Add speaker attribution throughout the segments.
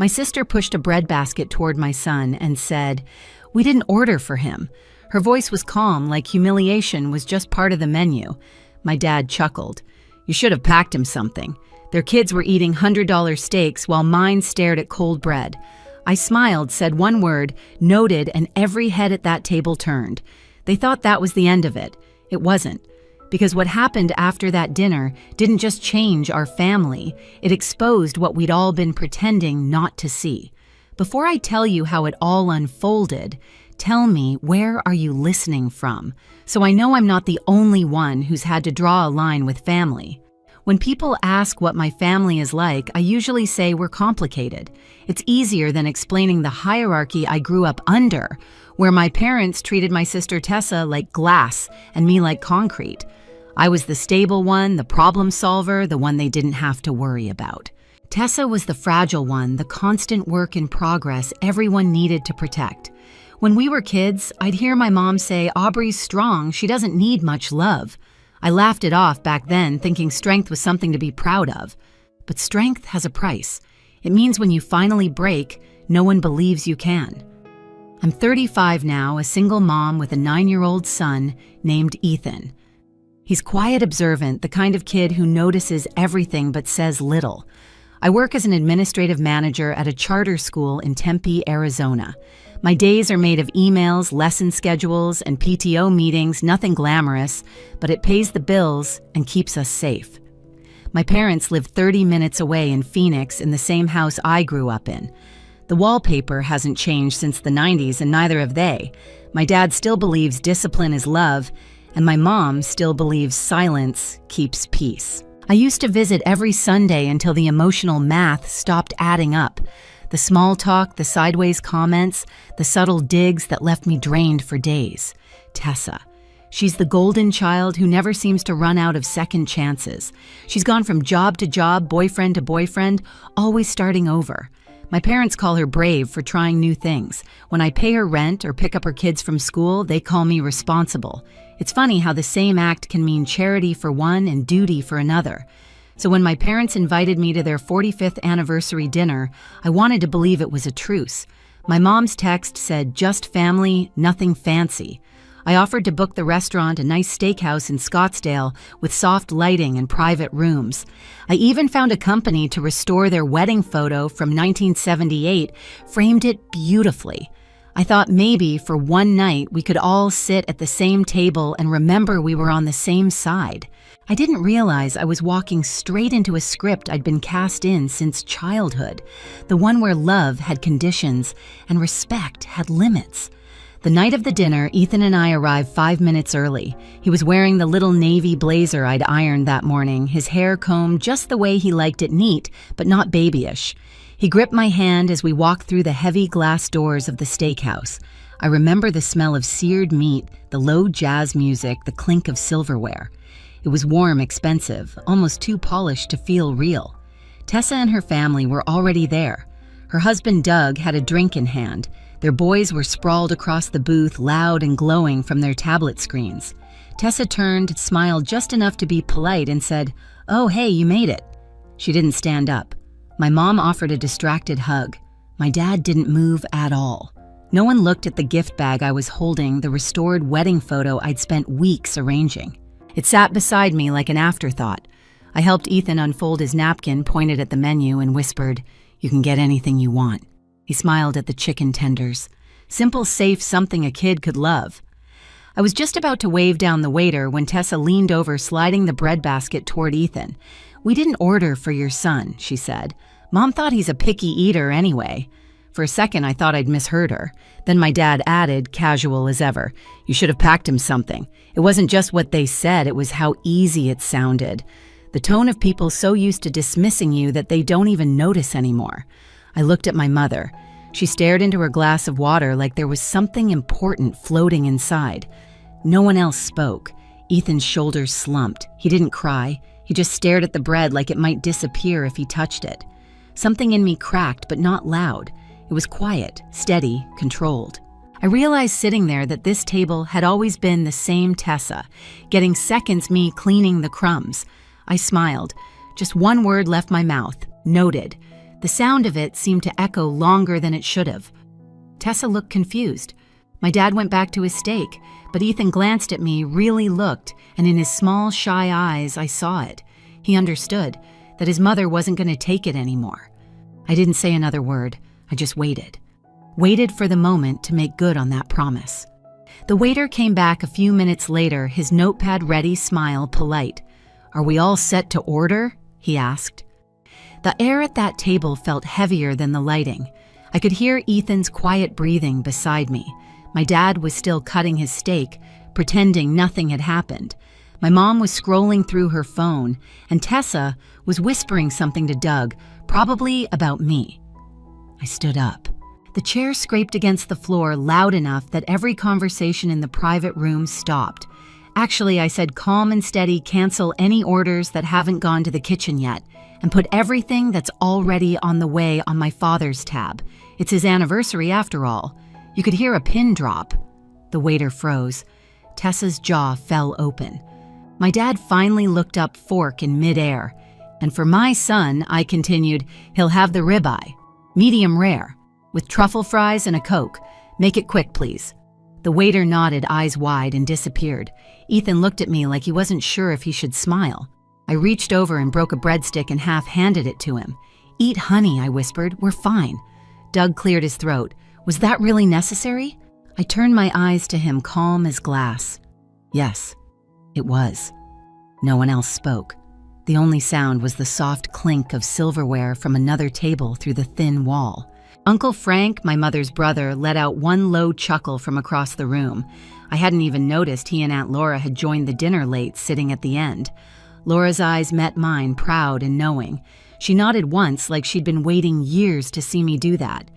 Speaker 1: My sister pushed a bread basket toward my son and said, "We didn't order for him." Her voice was calm, like humiliation was just part of the menu. My dad chuckled. "You should have packed him something." Their kids were eating $100 steaks while mine stared at cold bread. I smiled, said one word, noted, and every head at that table turned. They thought that was the end of it. It wasn't. Because what happened after that dinner didn't just change our family, it exposed what we'd all been pretending not to see. Before I tell you how it all unfolded, tell me, where are you listening from? So I know I'm not the only one who's had to draw a line with family. When people ask what my family is like, I usually say we're complicated. It's easier than explaining the hierarchy I grew up under, where my parents treated my sister Tessa like glass and me like concrete. I was the stable one, the problem solver, the one they didn't have to worry about. Tessa was the fragile one, the constant work in progress everyone needed to protect. When we were kids, I'd hear my mom say, "Aubrey's strong, she doesn't need much love." I laughed it off back then, thinking strength was something to be proud of. But strength has a price. It means when you finally break, no one believes you can. I'm 35 now, a single mom with a 9-year-old son named Ethan. He's quiet, observant, the kind of kid who notices everything but says little. I work as an administrative manager at a charter school in Tempe, Arizona. My days are made of emails, lesson schedules, and PTO meetings, nothing glamorous, but it pays the bills and keeps us safe. My parents live 30 minutes away in Phoenix in the same house I grew up in. The wallpaper hasn't changed since the 90s, and neither have they. My dad still believes discipline is love, and my mom still believes silence keeps peace. I used to visit every Sunday until the emotional math stopped adding up. The small talk, the sideways comments, the subtle digs that left me drained for days. Tessa. She's the golden child who never seems to run out of second chances. She's gone from job to job, boyfriend to boyfriend, always starting over. My parents call her brave for trying new things. When I pay her rent or pick up her kids from school, they call me responsible. It's funny how the same act can mean charity for one and duty for another. So when my parents invited me to their 45th anniversary dinner, I wanted to believe it was a truce. My mom's text said, "Just family, nothing fancy." I offered to book the restaurant a nice steakhouse in Scottsdale with soft lighting and private rooms. I even found a company to restore their wedding photo from 1978, framed it beautifully. I thought maybe for one night we could all sit at the same table and remember we were on the same side. I didn't realize I was walking straight into a script I'd been cast in since childhood, the one where love had conditions and respect had limits. The night of the dinner, Ethan and I arrived 5 minutes early. He was wearing the little navy blazer I'd ironed that morning, his hair combed just the way he liked it, neat, but not babyish. He gripped my hand as we walked through the heavy glass doors of the steakhouse. I remember the smell of seared meat, the low jazz music, the clink of silverware. It was warm, expensive, almost too polished to feel real. Tessa and her family were already there. Her husband, Doug, had a drink in hand. Their boys were sprawled across the booth, loud and glowing from their tablet screens. Tessa turned, smiled just enough to be polite, and said, "Oh, hey, you made it." She didn't stand up. My mom offered a distracted hug. My dad didn't move at all. No one looked at the gift bag I was holding, the restored wedding photo I'd spent weeks arranging. It sat beside me like an afterthought. I helped Ethan unfold his napkin, pointed at the menu, and whispered, "You can get anything you want." He smiled at the chicken tenders. Simple, safe, something a kid could love. I was just about to wave down the waiter when Tessa leaned over, sliding the bread basket toward Ethan. "We didn't order for your son," she said. "Mom thought he's a picky eater anyway." For a second, I thought I'd misheard her. Then my dad added, casual as ever, "You should have packed him something." It wasn't just what they said, it was how easy it sounded. The tone of people so used to dismissing you that they don't even notice anymore. I looked at my mother. She stared into her glass of water like there was something important floating inside. No one else spoke. Ethan's shoulders slumped. He didn't cry. He just stared at the bread like it might disappear if he touched it. Something in me cracked, but not loud. It was quiet, steady, controlled. I realized sitting there that this table had always been the same Tessa, getting seconds me cleaning the crumbs. I smiled. Just one word left my mouth. Noted. The sound of it seemed to echo longer than it should have. Tessa looked confused. My dad went back to his steak, but Ethan glanced at me, really looked, and in his small, shy eyes, I saw it. He understood that his mother wasn't going to take it anymore. I didn't say another word. I just waited. Waited for the moment to make good on that promise. The waiter came back a few minutes later, his notepad ready, smile polite. "Are we all set to order?" he asked. The air at that table felt heavier than the lighting. I could hear Ethan's quiet breathing beside me. My dad was still cutting his steak, pretending nothing had happened. My mom was scrolling through her phone, and Tessa was whispering something to Doug, probably about me. I stood up. The chair scraped against the floor loud enough that every conversation in the private room stopped. Actually, I said calm and steady, cancel any orders that haven't gone to the kitchen yet, and put everything that's already on the way on my father's tab. It's his anniversary after all. You could hear a pin drop. The waiter froze. Tessa's jaw fell open. My dad finally looked up, fork in midair. "And for my son," I continued, "he'll have the ribeye. Medium rare. With truffle fries and a Coke. Make it quick, please." The waiter nodded, eyes wide, and disappeared. Ethan looked at me like he wasn't sure if he should smile. I reached over and broke a breadstick and half-handed it to him. "Eat honey," I whispered. "We're fine." Doug cleared his throat. "Was that really necessary?" I turned my eyes to him, calm as glass. Yes, it was. No one else spoke. The only sound was the soft clink of silverware from another table through the thin wall. Uncle Frank, my mother's brother, let out one low chuckle from across the room. I hadn't even noticed he and Aunt Laura had joined the dinner late, sitting at the end. Laura's eyes met mine, proud and knowing. She nodded once, like she'd been waiting years to see me do that.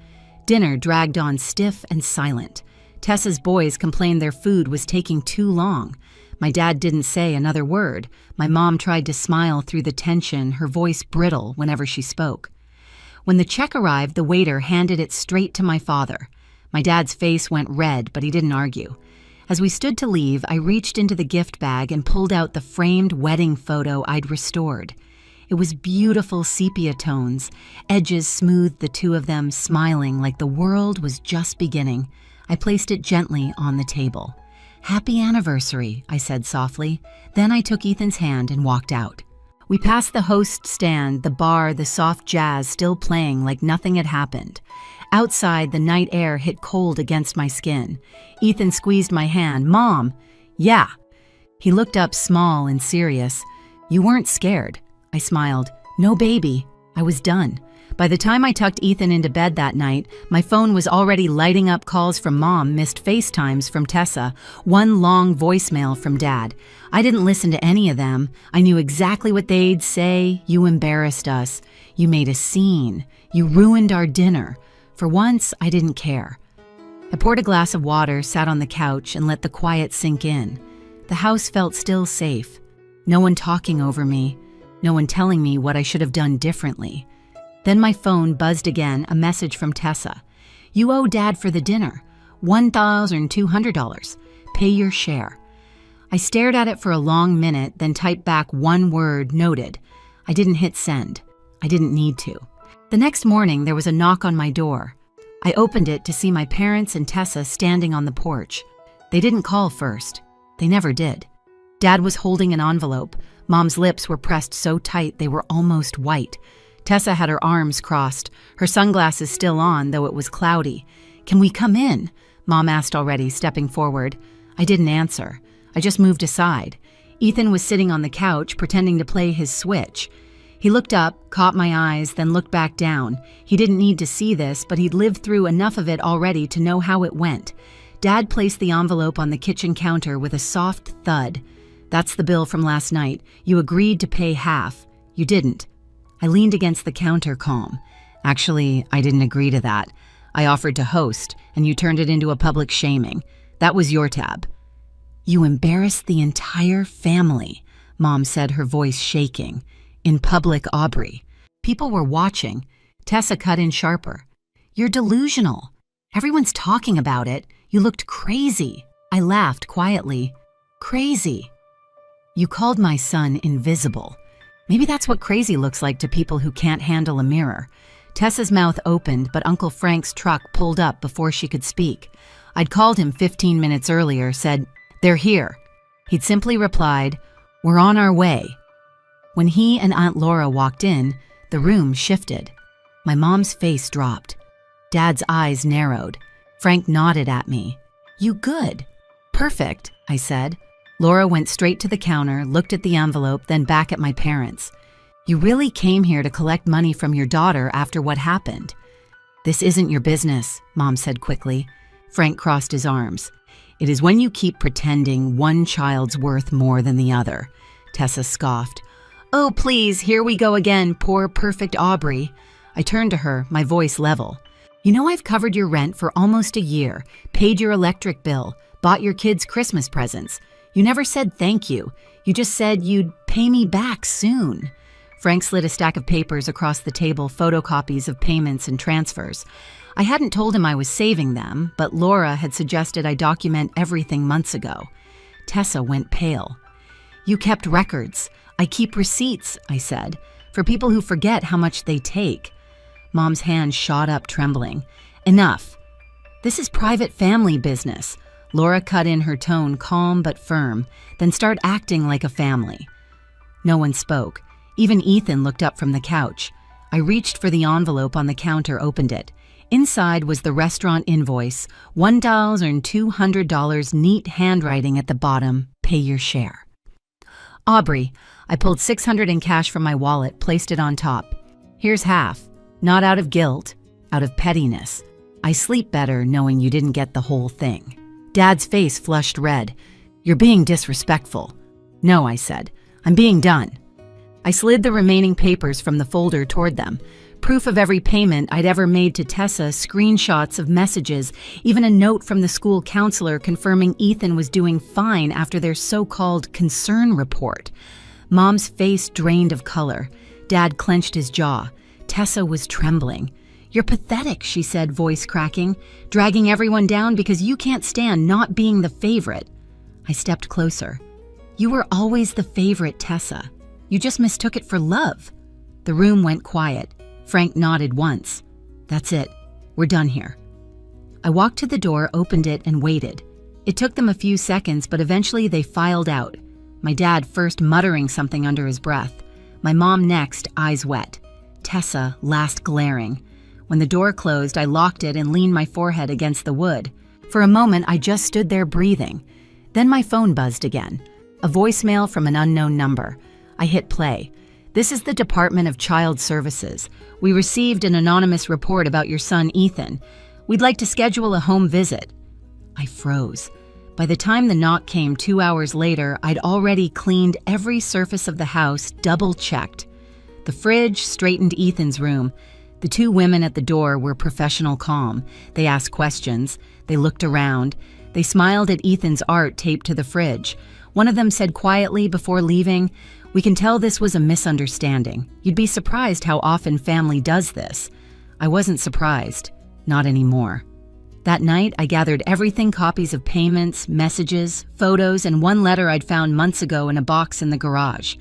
Speaker 1: Dinner dragged on stiff and silent. Tessa's boys complained their food was taking too long. My dad didn't say another word. My mom tried to smile through the tension, her voice brittle whenever she spoke. When the check arrived, the waiter handed it straight to my father. My dad's face went red, but he didn't argue. As we stood to leave, I reached into the gift bag and pulled out the framed wedding photo I'd restored. It was beautiful sepia tones. Edges smoothed the two of them, smiling like the world was just beginning. I placed it gently on the table. "Happy anniversary," I said softly. Then I took Ethan's hand and walked out. We passed the host stand, the bar, the soft jazz still playing like nothing had happened. Outside, the night air hit cold against my skin. Ethan squeezed my hand. "Mom!" "Yeah." He looked up, small and serious. "You weren't scared." I smiled. "No, baby." I was done. By the time I tucked Ethan into bed that night, my phone was already lighting up calls from Mom, missed FaceTimes from Tessa, one long voicemail from Dad. I didn't listen to any of them. I knew exactly what they'd say. "You embarrassed us. You made a scene. You ruined our dinner." For once, I didn't care. I poured a glass of water, sat on the couch, and let the quiet sink in. The house felt still safe. No one talking over me. No one telling me what I should have done differently. Then my phone buzzed again, a message from Tessa. "You owe Dad for the dinner. $1,200. Pay your share." I stared at it for a long minute, then typed back one word, noted. I didn't hit send. I didn't need to. The next morning, there was a knock on my door. I opened it to see my parents and Tessa standing on the porch. They didn't call first. They never did. Dad was holding an envelope. Mom's lips were pressed so tight they were almost white. Tessa had her arms crossed, her sunglasses still on, though it was cloudy. "Can we come in?" Mom asked already, stepping forward. I didn't answer. I just moved aside. Ethan was sitting on the couch, pretending to play his Switch. He looked up, caught my eyes, then looked back down. He didn't need to see this, but he'd lived through enough of it already to know how it went. Dad placed the envelope on the kitchen counter with a soft thud. "That's the bill from last night. You agreed to pay half. You didn't." I leaned against the counter, calm. "Actually, I didn't agree to that. I offered to host, and you turned it into a public shaming. That was your tab." "You embarrassed the entire family," Mom said, her voice shaking. "In public, Aubrey. People were watching." Tessa cut in sharper. "You're delusional. Everyone's talking about it. You looked crazy." I laughed quietly. "Crazy." "You called my son invisible. Maybe that's what crazy looks like to people who can't handle a mirror." Tessa's mouth opened, but Uncle Frank's truck pulled up before she could speak. I'd called him 15 minutes earlier, said, "They're here." He'd simply replied, "We're on our way." When he and Aunt Laura walked in, the room shifted. My mom's face dropped. Dad's eyes narrowed. Frank nodded at me. "You good?" "Perfect," I said. Laura went straight to the counter, looked at the envelope, then back at my parents. "You really came here to collect money from your daughter after what happened?" "This isn't your business," Mom said quickly. Frank crossed his arms. "It is when you keep pretending one child's worth more than the other." Tessa scoffed. "Oh, please, here we go again, poor perfect Aubrey." I turned to her, my voice level. "You know I've covered your rent for almost a year, paid your electric bill, bought your kids Christmas presents. You never said thank you. You just said you'd pay me back soon." Frank slid a stack of papers across the table, photocopies of payments and transfers. I hadn't told him I was saving them, but Laura had suggested I document everything months ago. Tessa went pale. "You kept records. I keep receipts," I said, "for people who forget how much they take." Mom's hand shot up, trembling. "Enough. This is private family business." Laura cut in, her tone calm but firm, "then start acting like a family." No one spoke. Even Ethan looked up from the couch. I reached for the envelope on the counter, opened it. Inside was the restaurant invoice, $1,200, neat handwriting at the bottom, "Pay your share." "Aubrey," I pulled $600 in cash from my wallet, placed it on top. "Here's half. Not out of guilt, out of pettiness. I sleep better knowing you didn't get the whole thing." Dad's face flushed red. "You're being disrespectful." "No," I said. "I'm being done." I slid the remaining papers from the folder toward them. Proof of every payment I'd ever made to Tessa, screenshots of messages, even a note from the school counselor confirming Ethan was doing fine after their so-called concern report. Mom's face drained of color. Dad clenched his jaw. Tessa was trembling. "You're pathetic," she said, voice cracking, "dragging everyone down because you can't stand not being the favorite." I stepped closer. "You were always the favorite, Tessa. You just mistook it for love." The room went quiet. Frank nodded once. "That's it. We're done here." I walked to the door, opened it, and waited. It took them a few seconds, but eventually they filed out. My dad first muttering something under his breath. My mom next, eyes wet. Tessa last glaring. When the door closed, I locked it and leaned my forehead against the wood. For a moment, I just stood there breathing. Then my phone buzzed again. A voicemail from an unknown number. I hit play. "This is the Department of Child Services. We received an anonymous report about your son, Ethan. We'd like to schedule a home visit." I froze. By the time the knock came 2 hours later, I'd already cleaned every surface of the house, double-checked. The fridge straightened Ethan's room. The two women at the door were professional calm. They asked questions. They looked around. They smiled at Ethan's art taped to the fridge. One of them said quietly before leaving, "We can tell this was a misunderstanding. You'd be surprised how often family does this." I wasn't surprised. Not anymore. That night, I gathered everything, copies of payments, messages, photos, and one letter I'd found months ago in a box in the garage.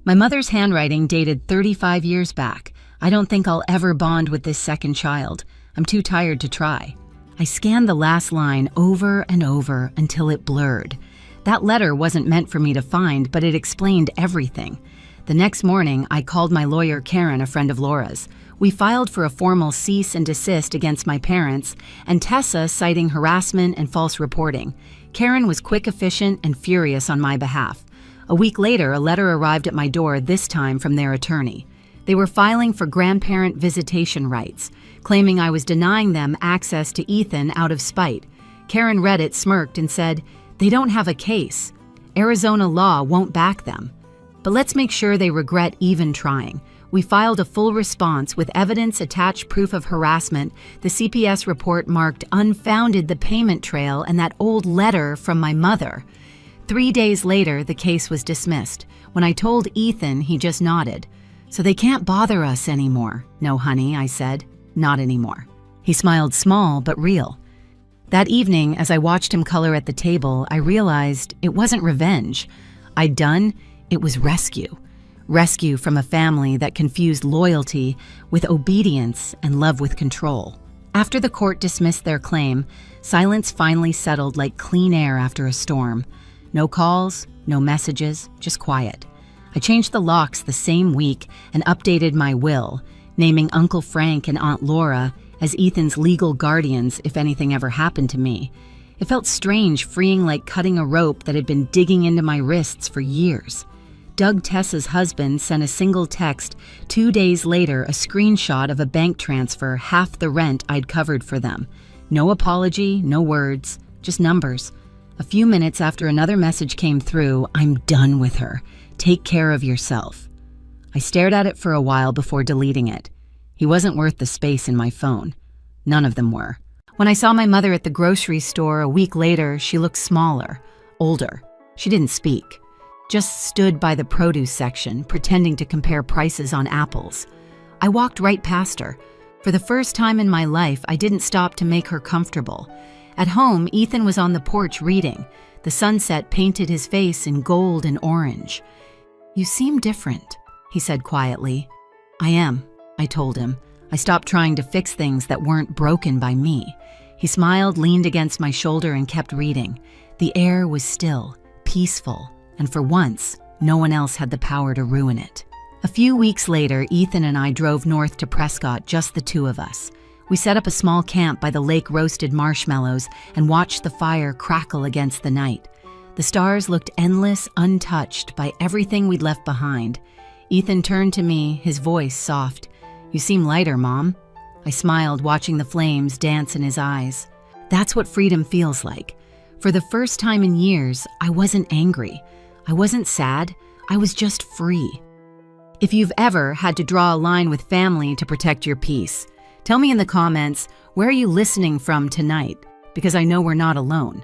Speaker 1: My mother's handwriting dated 35 years back. I don't think I'll ever bond with this second child. I'm too tired to try. I scanned the last line over and over until it blurred. That letter wasn't meant for me to find, but it explained everything. The next morning, I called my lawyer, Karen, a friend of Laura's. We filed for a formal cease and desist against my parents, and Tessa citing harassment and false reporting. Karen was quick, efficient, and furious on my behalf. A week later, a letter arrived at my door, this time from their attorney. They were filing for grandparent visitation rights, claiming I was denying them access to Ethan out of spite. Karen read it, smirked, and said, "They don't have a case. Arizona law won't back them. But let's make sure they regret even trying." We filed a full response with evidence attached, proof of harassment. The CPS report marked unfounded the payment trail and that old letter from my mother. 3 days later, the case was dismissed. When I told Ethan, he just nodded. "So they can't bother us anymore." "No, honey," I said. "Not anymore." He smiled, small but real. That evening, as I watched him color at the table, I realized it wasn't revenge. I'd done, it was rescue. rescue from a family that confused loyalty with obedience and love with control. After the court dismissed their claim, silence finally settled like clean air after a storm. No calls, no messages, just quiet. I changed the locks the same week and updated my will, naming Uncle Frank and Aunt Laura as Ethan's legal guardians if anything ever happened to me. It felt strange, freeing like cutting a rope that had been digging into my wrists for years. Doug Tessa's husband sent a single text 2 days later, a screenshot of a bank transfer, half the rent I'd covered for them. No apology, no words, just numbers. A few minutes after another message came through, "I'm done with her. Take care of yourself." I stared at it for a while before deleting it. He wasn't worth the space in my phone. None of them were. When I saw my mother at the grocery store a week later, she looked smaller, older. She didn't speak. Just stood by the produce section, pretending to compare prices on apples. I walked right past her. For the first time in my life, I didn't stop to make her comfortable. At home, Ethan was on the porch reading. The sunset painted his face in gold and orange. "You seem different," he said quietly. "I am," I told him. I stopped trying to fix things that weren't broken by me. He smiled, leaned against my shoulder, and kept reading. The air was still, peaceful, and for once, no one else had the power to ruin it. A few weeks later, Ethan and I drove north to Prescott, just the two of us. We set up a small camp by the lake, roasted marshmallows, and watched the fire crackle against the night. The stars looked endless, untouched by everything we'd left behind. Ethan turned to me, his voice soft. "You seem lighter, Mom." I smiled, watching the flames dance in his eyes. That's what freedom feels like. For the first time in years, I wasn't angry. I wasn't sad. I was just free. If you've ever had to draw a line with family to protect your peace, tell me in the comments, where are you listening from tonight? Because I know we're not alone.